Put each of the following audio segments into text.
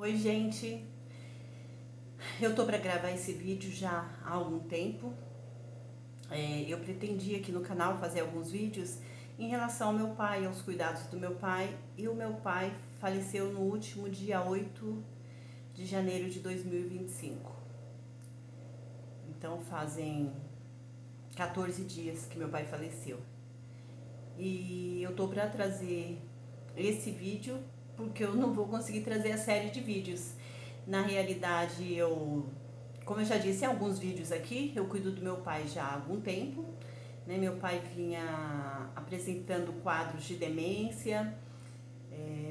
Oi, gente. Eu tô para gravar esse vídeo já há algum tempo. Eu pretendia aqui no canal fazer alguns vídeos em relação ao meu pai, aos cuidados do meu pai. E o meu pai faleceu no último dia 8 de janeiro de 2025. Então fazem 14 dias que meu pai faleceu. E eu tô para trazer esse vídeo porque eu não vou conseguir trazer a série de vídeos. Na realidade, como eu já disse em alguns vídeos aqui, eu cuido do meu pai já há algum tempo, né? Meu pai vinha apresentando quadros de demência,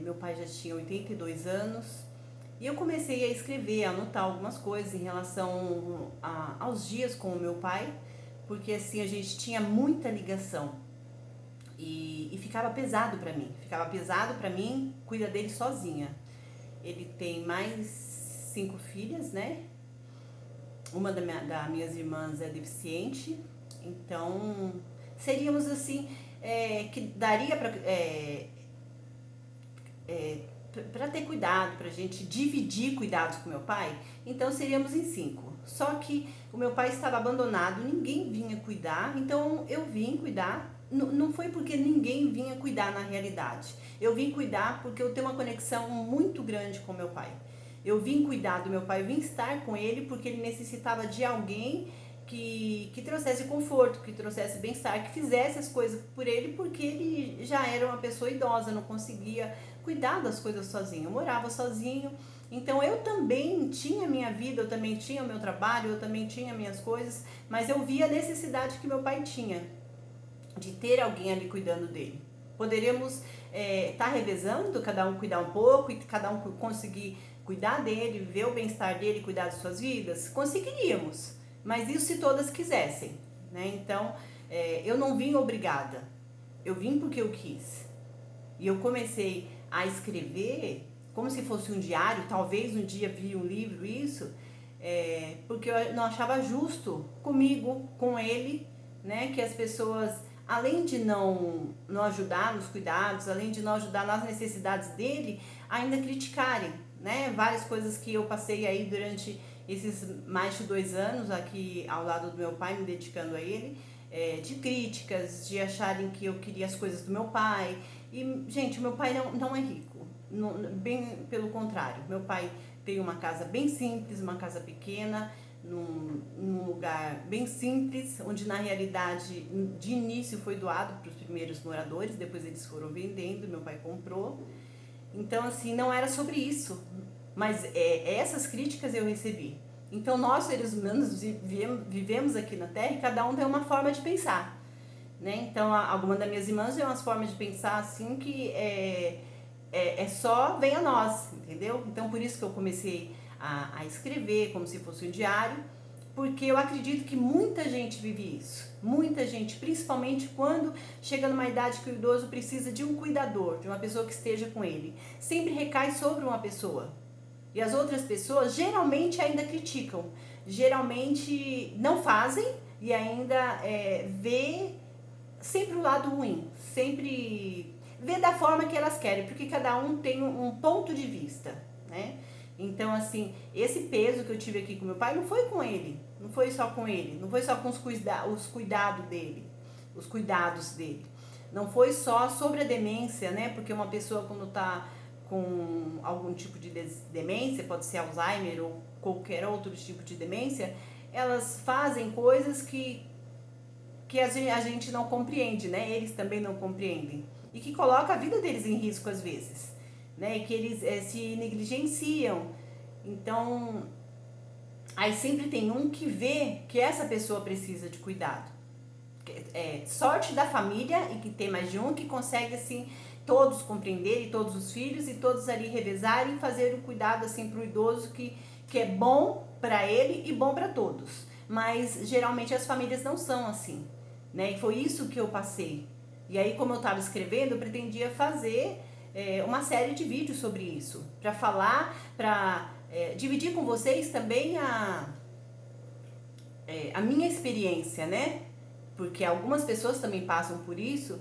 meu pai já tinha 82 anos, e eu comecei a escrever, a anotar algumas coisas em relação aos dias com o meu pai, porque assim, a gente tinha muita ligação. E ficava pesado pra mim cuidar dele sozinha. Ele tem mais 5 filhas, né? Uma das minhas irmãs é deficiente, então seríamos assim, que daria para ter cuidado, pra gente dividir cuidados com meu pai, então seríamos em 5. Só que o meu pai estava abandonado, ninguém vinha cuidar, então eu vim cuidar. Não foi porque ninguém vinha cuidar na realidade. Eu vim cuidar porque eu tenho uma conexão muito grande com meu pai. Eu vim cuidar do meu pai, eu vim estar com ele porque ele necessitava de alguém que trouxesse conforto, que trouxesse bem-estar, que fizesse as coisas por ele, porque ele já era uma pessoa idosa, não conseguia cuidar das coisas sozinho, eu morava sozinho. Então eu também tinha minha vida, eu também tinha o meu trabalho, eu também tinha minhas coisas, mas eu via a necessidade que meu pai tinha de ter alguém ali cuidando dele. Poderíamos estar revezando, cada um cuidar um pouco e cada um conseguir cuidar dele, ver o bem-estar dele, cuidar de suas vidas? Conseguiríamos, mas isso se todas quisessem, né? Então, eu não vim obrigada, eu vim porque eu quis. E eu comecei a escrever como se fosse um diário, talvez um dia vi um livro isso, porque eu não achava justo comigo, com ele, né, que as pessoas, além de não ajudar nos cuidados, além de não ajudar nas necessidades dele, ainda criticarem, né, várias coisas que eu passei aí durante esses mais de 2 anos aqui ao lado do meu pai, me dedicando a ele, de críticas, de acharem que eu queria as coisas do meu pai. E, gente, o meu pai não é rico, bem pelo contrário. Meu pai tem uma casa bem simples, uma casa pequena, num lugar bem simples, onde na realidade de início foi doado para os primeiros moradores, depois eles foram vendendo, meu pai comprou. Então assim, não era sobre isso, mas essas críticas eu recebi. Então nós seres humanos vivemos aqui na Terra e cada um tem uma forma de pensar, né? Então alguma das minhas irmãs tem umas formas de pensar assim que só vem a nós, entendeu? Então por isso que eu comecei a escrever como se fosse um diário, porque eu acredito que muita gente vive isso, muita gente, principalmente quando chega numa idade que o idoso precisa de um cuidador, de uma pessoa que esteja com ele. Sempre recai sobre uma pessoa. E as outras pessoas geralmente ainda criticam, geralmente não fazem e ainda vê sempre o lado ruim, sempre vê da forma que elas querem, porque cada um tem um ponto de vista, né? Então, assim, esse peso que eu tive aqui com meu pai não foi com ele, não foi só com ele, não foi só com os cuidados dele, os cuidados dele. Não foi só sobre a demência, né? Porque uma pessoa quando tá com algum tipo de demência, pode ser Alzheimer ou qualquer outro tipo de demência, elas fazem coisas que a gente não compreende, né? Eles também não compreendem. E que coloca a vida deles em risco às vezes, né? E que eles se negligenciam. Então, aí sempre tem um que vê que essa pessoa precisa de cuidado. Sorte da família e que tem mais de um que consegue assim todos compreender, e todos os filhos e todos ali revezarem e fazer o cuidado assim pro idoso que é bom para ele e bom para todos. Mas geralmente as famílias não são assim, né? E foi isso que eu passei. E aí, como eu estava escrevendo, eu pretendia fazer uma série de vídeos sobre isso, para falar, para dividir com vocês também a minha experiência, né? Porque algumas pessoas também passam por isso,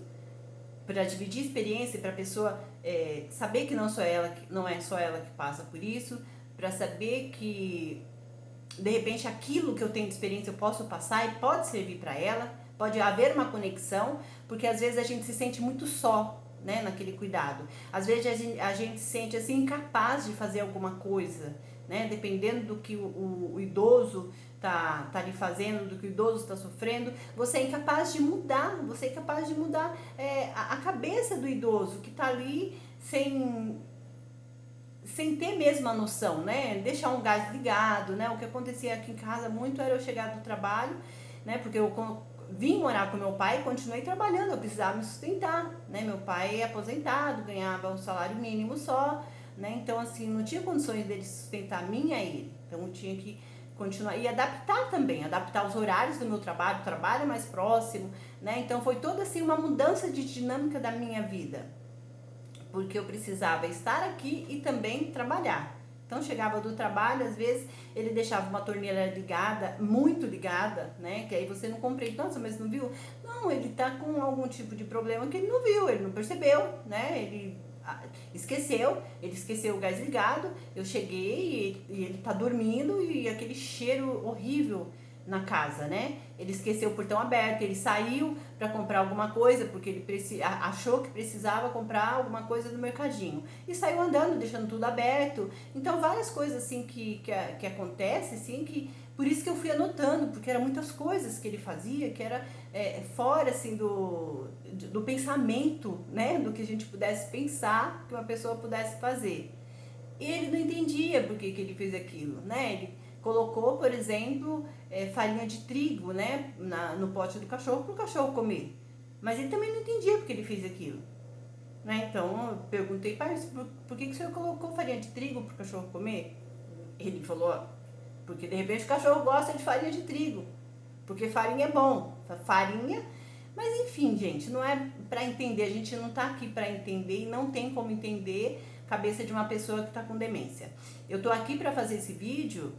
para dividir experiência, para a pessoa saber que não sou ela, não é só ela que passa por isso, para saber que de repente aquilo que eu tenho de experiência eu posso passar e pode servir para ela, pode haver uma conexão, porque às vezes a gente se sente muito só, né, naquele cuidado. Às vezes a gente se sente assim incapaz de fazer alguma coisa, né, dependendo do que o idoso tá lhe fazendo, do que o idoso está sofrendo, você é incapaz de mudar, a cabeça do idoso que está ali sem ter mesmo a noção, né? Deixar um gás ligado, né? O que acontecia aqui em casa muito era eu chegar do trabalho, né? Porque eu vim morar com meu pai e continuei trabalhando, eu precisava me sustentar, né? Meu pai é aposentado, ganhava um salário mínimo só, né? Então, assim, não tinha condições dele sustentar a mim e a ele. Então, eu tinha que continuar e adaptar também, adaptar os horários do meu trabalho, o trabalho mais próximo, né? Então, foi toda, assim, uma mudança de dinâmica da minha vida, porque eu precisava estar aqui e também trabalhar. Então chegava do trabalho, às vezes ele deixava uma torneira ligada, muito ligada, né? Que aí você não compreende, nossa, mas não viu? Não, ele tá com algum tipo de problema que ele não viu, ele não percebeu, né? Ele esqueceu o gás ligado, eu cheguei e ele tá dormindo e aquele cheiro horrível na casa, né? Ele esqueceu o portão aberto, ele saiu para comprar alguma coisa porque ele achou que precisava comprar alguma coisa no mercadinho e saiu andando, deixando tudo aberto. Então várias coisas assim que acontece, assim, que por isso que eu fui anotando, porque eram muitas coisas que ele fazia que era fora assim do pensamento, né? Do que a gente pudesse pensar que uma pessoa pudesse fazer. E ele não entendia por que ele fez aquilo, né? Ele colocou, por exemplo, farinha de trigo, né, no pote do cachorro para o cachorro comer. Mas ele também não entendia por que ele fez aquilo, né? Então eu perguntei, pai, por que o senhor colocou farinha de trigo para o cachorro comer? Ele falou, ó, porque de repente o cachorro gosta de farinha de trigo, porque farinha é bom, farinha. Mas enfim, gente, não é para entender, a gente não tá aqui para entender e não tem como entender a cabeça de uma pessoa que está com demência. Eu tô aqui para fazer esse vídeo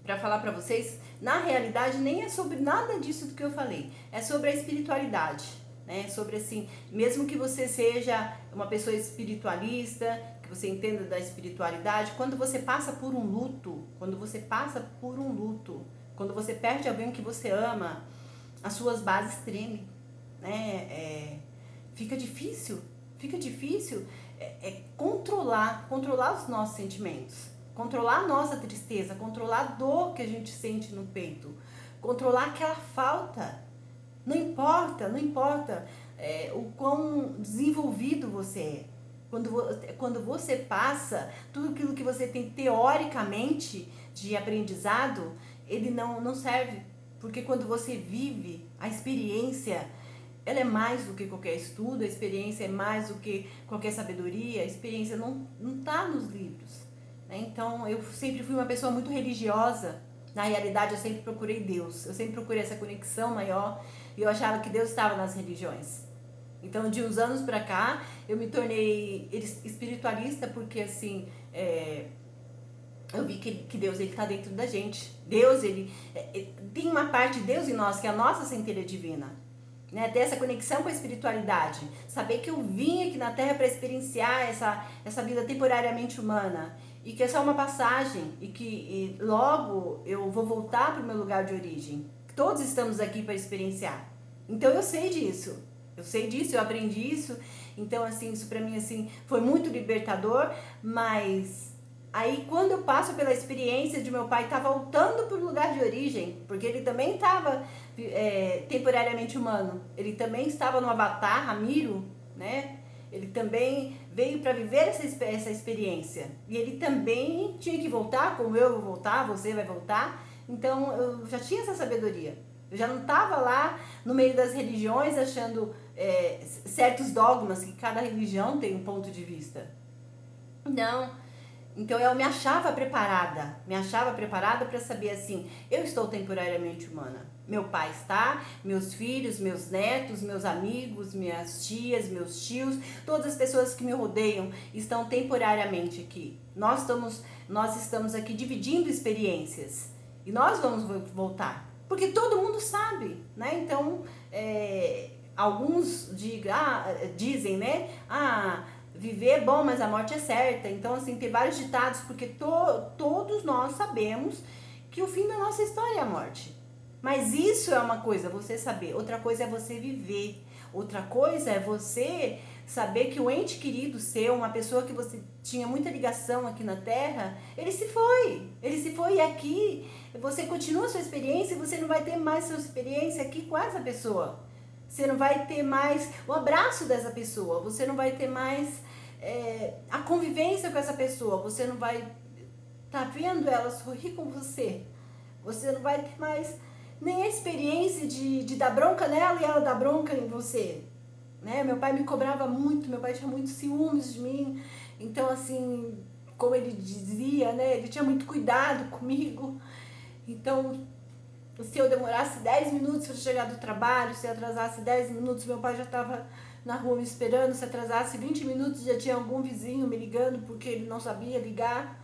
para falar para vocês, na realidade nem é sobre nada disso do que eu falei, é sobre a espiritualidade, né? Sobre assim, mesmo que você seja uma pessoa espiritualista, que você entenda da espiritualidade, quando você passa por um luto, quando você perde alguém que você ama, as suas bases tremem, né? Fica difícil controlar os nossos sentimentos. Controlar a nossa tristeza, controlar a dor que a gente sente no peito, controlar aquela falta. Não importa o quão desenvolvido você é. Quando você passa, tudo aquilo que você tem teoricamente de aprendizado, ele não serve. Porque quando você vive, a experiência, ela é mais do que qualquer estudo, a experiência é mais do que qualquer sabedoria, a experiência não está nos livros. Então, eu sempre fui uma pessoa muito religiosa. Na realidade, eu sempre procurei Deus. Eu sempre procurei essa conexão maior. E eu achava que Deus estava nas religiões. Então, de uns anos pra cá, eu me tornei espiritualista porque, assim, eu vi que Deus, ele tá dentro da gente. Deus, tem uma parte de Deus em nós, que é a nossa centelha divina. Né, ter essa conexão com a espiritualidade, saber que eu vim aqui na Terra para experienciar essa vida temporariamente humana e que é só uma passagem e que logo eu vou voltar para o meu lugar de origem. Todos estamos aqui para experienciar. Então eu sei disso, eu aprendi isso. Então assim, isso para mim assim foi muito libertador, mas aí quando eu passo pela experiência de meu pai estar voltando para o lugar de origem, porque ele também estava temporariamente humano, ele também estava no avatar Ramiro, né? Ele também veio para viver essa experiência e ele também tinha que voltar, como eu vou voltar, você vai voltar. Então eu já tinha essa sabedoria, eu já não estava lá no meio das religiões achando certos dogmas, que cada religião tem um ponto de vista. Não. Então eu me achava preparada para saber assim, eu estou temporariamente humana. Meu pai está, meus filhos, meus netos, meus amigos, minhas tias, meus tios, todas as pessoas que me rodeiam estão temporariamente aqui. Nós estamos aqui dividindo experiências e nós vamos voltar, porque todo mundo sabe, né? Então, alguns dizem, né? viver é bom, mas a morte é certa. Então, assim, tem vários ditados, porque todos nós sabemos que o fim da nossa história é a morte. Mas isso é uma coisa, você saber. Outra coisa é você viver. Outra coisa é você saber que o ente querido seu, uma pessoa que você tinha muita ligação aqui na Terra, ele se foi. Ele se foi, e aqui você continua a sua experiência e você não vai ter mais sua experiência aqui com essa pessoa. Você não vai ter mais o abraço dessa pessoa. Você não vai ter mais a convivência com essa pessoa. Você não vai estar vendo ela sorrir com você. Você não vai ter mais nem a experiência de dar bronca nela e ela dar bronca em você. Né? Meu pai me cobrava muito, meu pai tinha muitos ciúmes de mim. Então, assim, como ele dizia, né? Ele tinha muito cuidado comigo. Então, se eu demorasse 10 minutos para chegar do trabalho, se eu atrasasse 10 minutos, meu pai já estava na rua me esperando. Se atrasasse 20 minutos, já tinha algum vizinho me ligando porque ele não sabia ligar.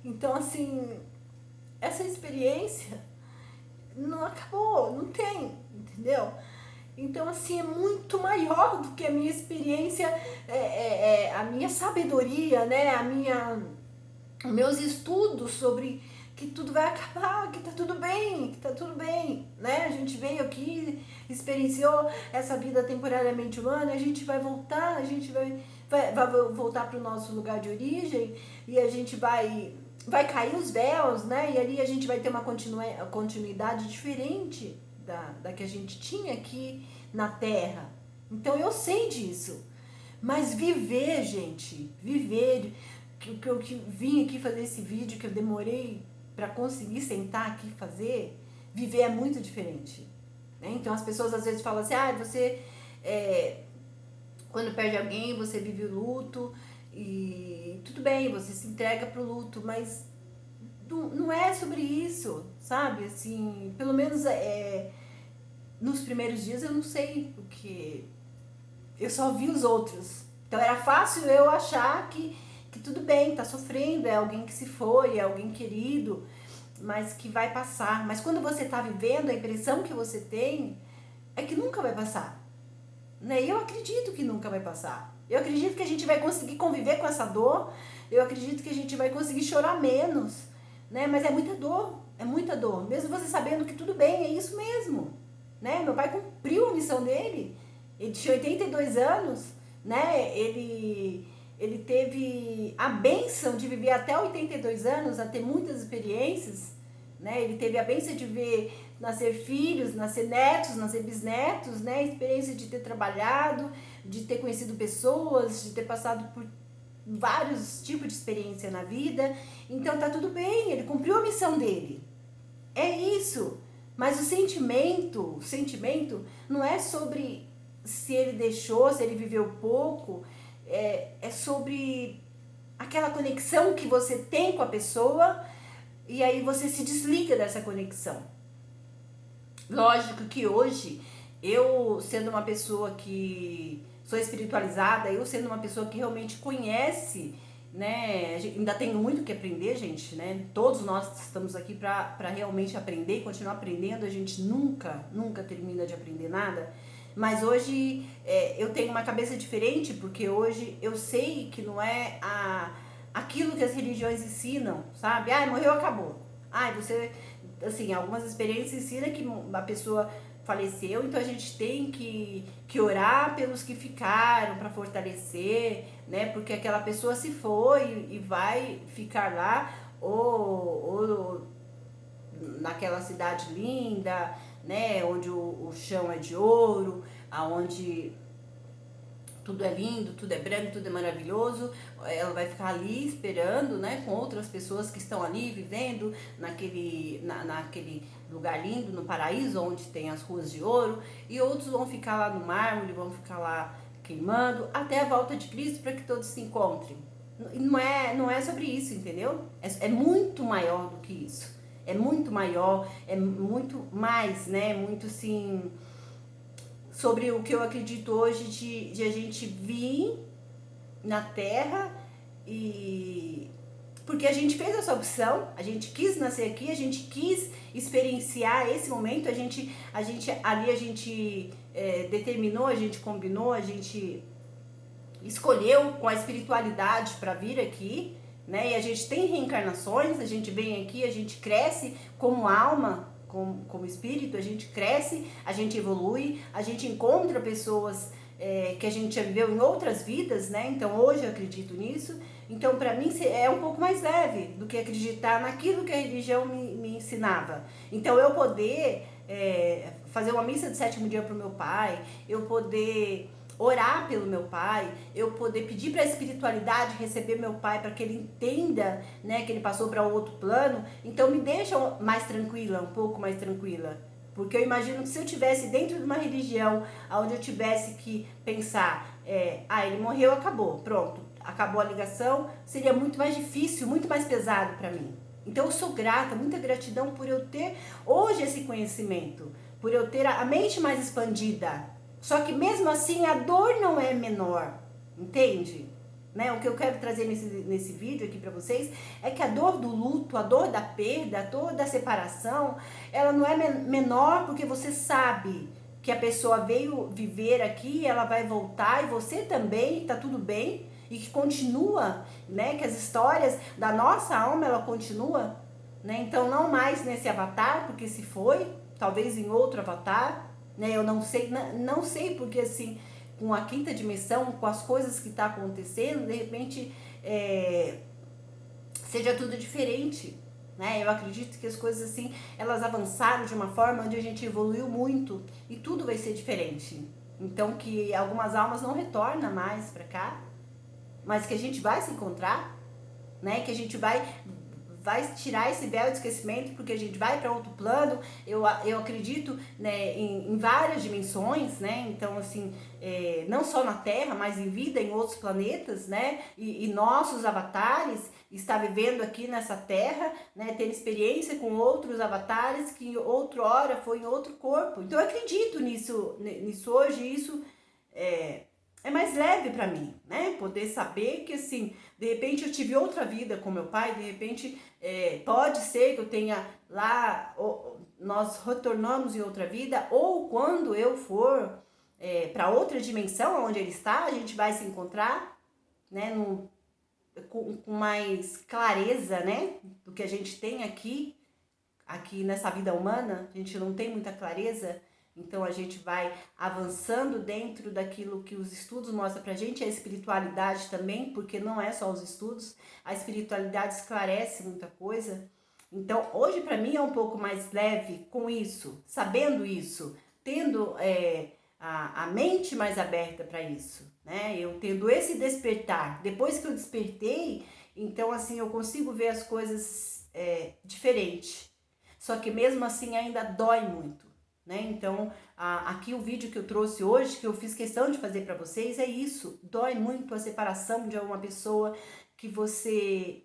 Então, assim, essa experiência não acabou, não tem, entendeu? Então, assim, é muito maior do que a minha experiência, a minha sabedoria, né? Os meus estudos sobre que tudo vai acabar, que tá tudo bem, né? A gente veio aqui, experienciou essa vida temporariamente humana, a gente vai voltar, a gente vai voltar para o nosso lugar de origem e a gente vai cair os véus, né? E ali a gente vai ter uma continuidade diferente da que a gente tinha aqui na Terra. Então eu sei disso. Mas viver, gente, viver, que eu vim aqui fazer esse vídeo, que eu demorei para conseguir sentar aqui e fazer, viver é muito diferente. Né? Então as pessoas às vezes falam assim, você, quando perde alguém, você vive o luto, e tudo bem, você se entrega pro luto, mas não é sobre isso, sabe? Assim, pelo menos nos primeiros dias eu não sei, porque eu só vi os outros. Então era fácil eu achar que tudo bem, tá sofrendo, é alguém que se foi, é alguém querido, mas que vai passar. Mas quando você tá vivendo, a impressão que você tem é que nunca vai passar. Né? E eu acredito que nunca vai passar. Eu acredito que a gente vai conseguir conviver com essa dor, eu acredito que a gente vai conseguir chorar menos, né? Mas é muita dor, mesmo você sabendo que tudo bem, é isso mesmo, né? Meu pai cumpriu a missão dele, ele tinha 82 anos, né? Ele teve a bênção de viver até 82 anos, a ter muitas experiências, né? Ele teve a bênção de ver nascer filhos, nascer netos, nascer bisnetos, né? A experiência de ter trabalhado, de ter conhecido pessoas, de ter passado por vários tipos de experiência na vida. Então tá tudo bem, ele cumpriu a missão dele. É isso. Mas o sentimento não é sobre se ele deixou, se ele viveu pouco, é sobre aquela conexão que você tem com a pessoa e aí você se desliga dessa conexão. Lógico que hoje, eu sendo uma pessoa que sou espiritualizada, eu sendo uma pessoa que realmente conhece, né, ainda tenho muito que aprender, gente, né, todos nós estamos aqui para realmente aprender e continuar aprendendo, a gente nunca termina de aprender nada, mas hoje eu tenho uma cabeça diferente, porque hoje eu sei que não é aquilo que as religiões ensinam, sabe, morreu, acabou, você, assim, algumas experiências ensinam que a pessoa faleceu, então a gente tem que orar pelos que ficaram para fortalecer, né? Porque aquela pessoa se foi e vai ficar lá ou naquela cidade linda, né? Onde o chão é de ouro, aonde tudo é lindo, tudo é branco, tudo é maravilhoso. Ela vai ficar ali esperando, né, com outras pessoas que estão ali vivendo naquele lugar lindo, no paraíso, onde tem as ruas de ouro, e outros vão ficar lá no mármore, vão ficar lá queimando, até a volta de Cristo, para que todos se encontrem. Não é sobre isso, entendeu? É muito maior do que isso. É muito maior, é muito mais, né, muito assim, sobre o que eu acredito hoje de a gente vir na Terra e porque a gente fez essa opção, a gente quis nascer aqui, a gente quis experienciar esse momento, a gente determinou, a gente combinou, a gente escolheu com a espiritualidade para vir aqui, né? E a gente tem reencarnações, a gente vem aqui, a gente cresce como alma, como espírito, a gente cresce, a gente evolui, a gente encontra pessoas que a gente já viveu em outras vidas, né? Então hoje eu acredito nisso. Então para mim é um pouco mais leve do que acreditar naquilo que a religião me ensinava. Então eu poder fazer uma missa de sétimo dia para o meu pai, eu poder orar pelo meu pai, eu poder pedir para a espiritualidade receber meu pai para que ele entenda, né, que ele passou para outro plano, então me deixa mais tranquila, um pouco mais tranquila. Porque eu imagino que se eu tivesse dentro de uma religião onde eu tivesse que pensar, ele morreu, acabou, pronto, acabou a ligação, seria muito mais difícil, muito mais pesado para mim. Então eu sou grata, muita gratidão por eu ter hoje esse conhecimento, por eu ter a mente mais expandida. Só que mesmo assim a dor não é menor, entende? Né? O que eu quero trazer nesse vídeo aqui para vocês é que a dor do luto, a dor da perda, a dor da separação, ela não é menor porque você sabe que a pessoa veio viver aqui, ela vai voltar e você também, tá tudo bem, e que continua, né? Que as histórias da nossa alma, ela continua, né? Então não mais nesse avatar, porque se foi, talvez em outro avatar, né? Eu não sei porque assim, com a quinta dimensão, com as coisas que tá acontecendo, de repente seja tudo diferente, né? Eu acredito que as coisas assim, elas avançaram de uma forma onde a gente evoluiu muito e tudo vai ser diferente. Então que algumas almas não retornam mais para cá, mas que a gente vai se encontrar, né? Que a gente vai tirar esse véu de esquecimento, porque a gente vai para outro plano. Eu acredito, né, em várias dimensões, né? Então, assim, não só na Terra, mas em vida em outros planetas, né? E nossos avatares está vivendo aqui nessa Terra, né? Ter experiência com outros avatares que outrora foi em outro corpo. Então, eu acredito nisso hoje, e isso é mais leve para mim, né? Poder saber que, assim, de repente eu tive outra vida com meu pai, de repente pode ser que eu tenha lá, nós retornamos em outra vida, ou quando eu for para outra dimensão onde ele está, a gente vai se encontrar, né? Com mais clareza, né? Do que a gente tem aqui nessa vida humana, a gente não tem muita clareza. Então a gente vai avançando dentro daquilo que os estudos mostram pra gente, a espiritualidade também, porque não é só os estudos, a espiritualidade esclarece muita coisa. Então hoje pra mim é um pouco mais leve com isso, sabendo isso, tendo a mente mais aberta para isso, né? Eu tendo esse despertar. Depois que eu despertei, então assim eu consigo ver as coisas diferente. Só que mesmo assim ainda dói muito. Né? Então, aqui o vídeo que eu trouxe hoje, que eu fiz questão de fazer para vocês, é isso. Dói muito a separação de uma pessoa que você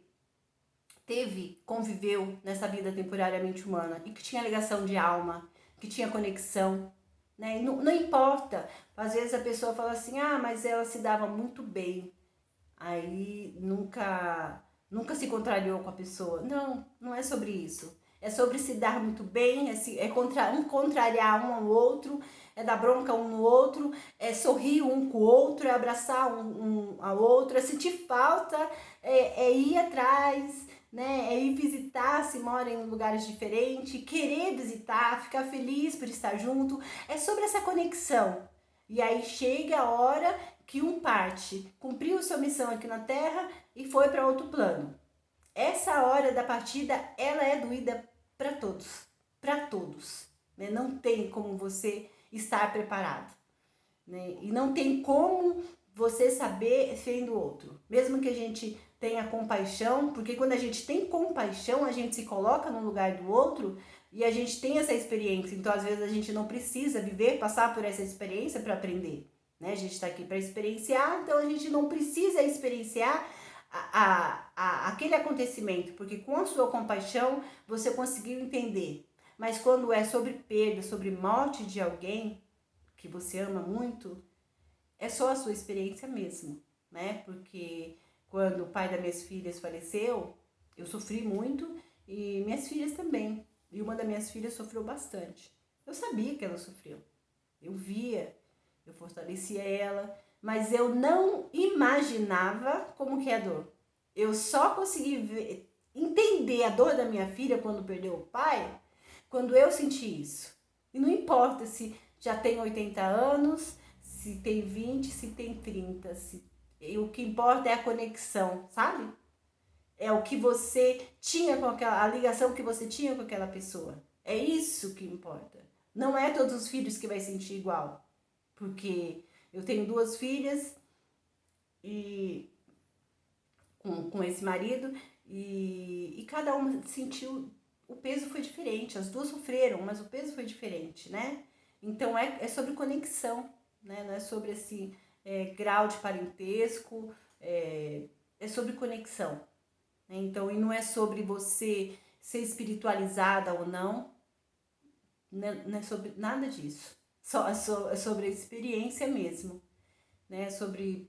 conviveu nessa vida temporariamente humana e que tinha ligação de alma, que tinha conexão, né? Não importa. Às vezes a pessoa fala assim, mas ela se dava muito bem. Aí nunca se contrariou com a pessoa. Não é sobre isso. É sobre se dar muito bem, contrariar um ao outro, é dar bronca um no outro, é sorrir um com o outro, é abraçar um ao outro, é sentir falta, é ir atrás, né? É ir visitar se mora em lugares diferentes, querer visitar, ficar feliz por estar junto. É sobre essa conexão. E aí chega a hora que um parte cumpriu sua missão aqui na Terra e foi para outro plano. Essa hora da partida, ela é doída para todos, né? Não tem como você estar preparado, né? E não tem como você saber sendo outro, mesmo que a gente tenha compaixão, porque quando a gente tem compaixão, a gente se coloca no lugar do outro e a gente tem essa experiência, então às vezes a gente não precisa passar por essa experiência para aprender, né? A gente está aqui para experienciar, então a gente não precisa experienciar aquele acontecimento, porque com a sua compaixão você conseguiu entender. Mas quando é sobre perda, sobre morte de alguém que você ama muito, é só a sua experiência mesmo, né? Porque quando o pai das minhas filhas faleceu, eu sofri muito e minhas filhas também. E uma das minhas filhas sofreu bastante. Eu sabia que ela sofreu. Eu via, eu fortalecia ela, mas eu não imaginava como que é a dor. Eu só consegui entender a dor da minha filha quando perdeu o pai, quando eu senti isso. E não importa se já tem 80 anos, se tem 20, se tem 30, o que importa é a conexão, sabe? É o que você tinha com a ligação que você tinha com aquela pessoa. É isso que importa. Não é todos os filhos que vai sentir igual. Porque eu tenho 2 filhas e com esse marido e cada uma sentiu, o peso foi diferente. As 2 sofreram, mas o peso foi diferente, né? Então é sobre conexão, né? Não é sobre assim, grau de parentesco, é sobre conexão. Então, e não é sobre você ser espiritualizada ou não, não é sobre nada disso. É sobre a experiência mesmo, né? É sobre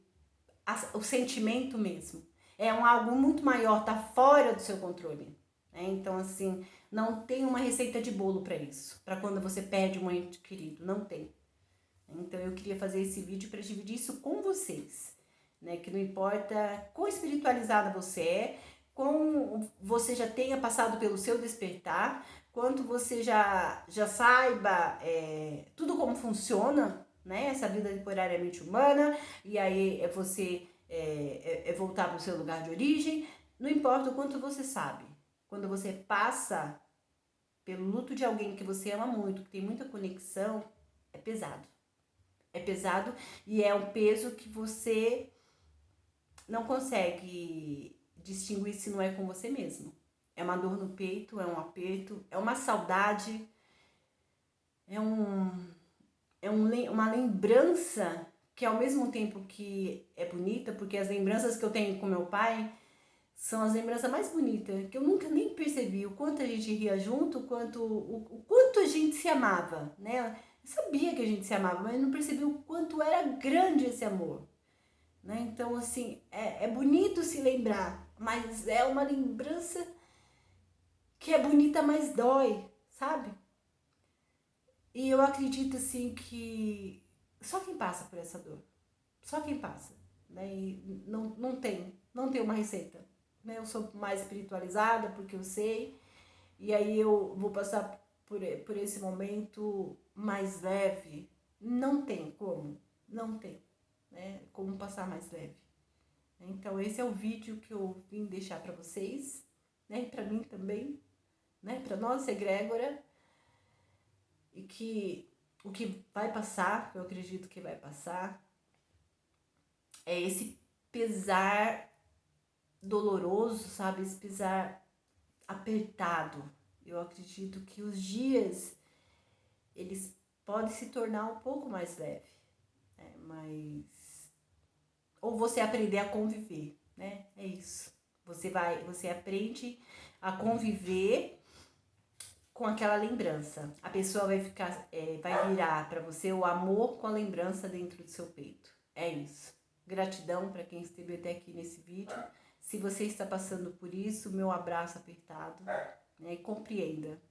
o sentimento mesmo. É algo muito maior, tá fora do seu controle. Né? Então, assim, não tem uma receita de bolo para isso, para quando você perde um ente querido, não tem. Então, eu queria fazer esse vídeo para dividir isso com vocês, né? Que não importa quão espiritualizada você é, como você já tenha passado pelo seu despertar, quanto você já saiba tudo como funciona, né? Essa vida temporariamente humana, e aí você voltar para o seu lugar de origem, não importa o quanto você sabe. Quando você passa pelo luto de alguém que você ama muito, que tem muita conexão, é pesado. É pesado e é um peso que você não consegue distinguir se não é com você mesmo. É uma dor no peito, é um aperto, é uma saudade, uma lembrança que ao mesmo tempo que é bonita, porque as lembranças que eu tenho com meu pai são as lembranças mais bonitas, que eu nunca nem percebi o quanto a gente ria junto, o quanto a gente se amava, né? Eu sabia que a gente se amava, mas não percebi o quanto era grande esse amor. Né? Então, assim, é bonito se lembrar, mas é uma lembrança que é bonita, mas dói, sabe? E eu acredito, assim, que só quem passa por essa dor, só quem passa, né? E não tem uma receita, né? Eu sou mais espiritualizada porque eu sei, e aí eu vou passar por esse momento mais leve. Não tem como, não tem, né? Como passar mais leve. Então esse é o vídeo que eu vim deixar para vocês, né? E para mim também, né? Para nós, egrégora, e que o que vai passar, eu acredito que vai passar, é esse pesar doloroso, sabe? Esse pesar apertado. Eu acredito que os dias, eles podem se tornar um pouco mais leve, né? Mas ou você aprender a conviver, né? É isso. Você aprende a conviver com aquela lembrança. A pessoa vai vai virar para você o amor com a lembrança dentro do seu peito. É isso. Gratidão para quem esteve até aqui nesse vídeo. Se você está passando por isso, meu abraço apertado, né? E compreenda.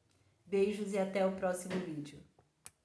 Beijos e até o próximo vídeo.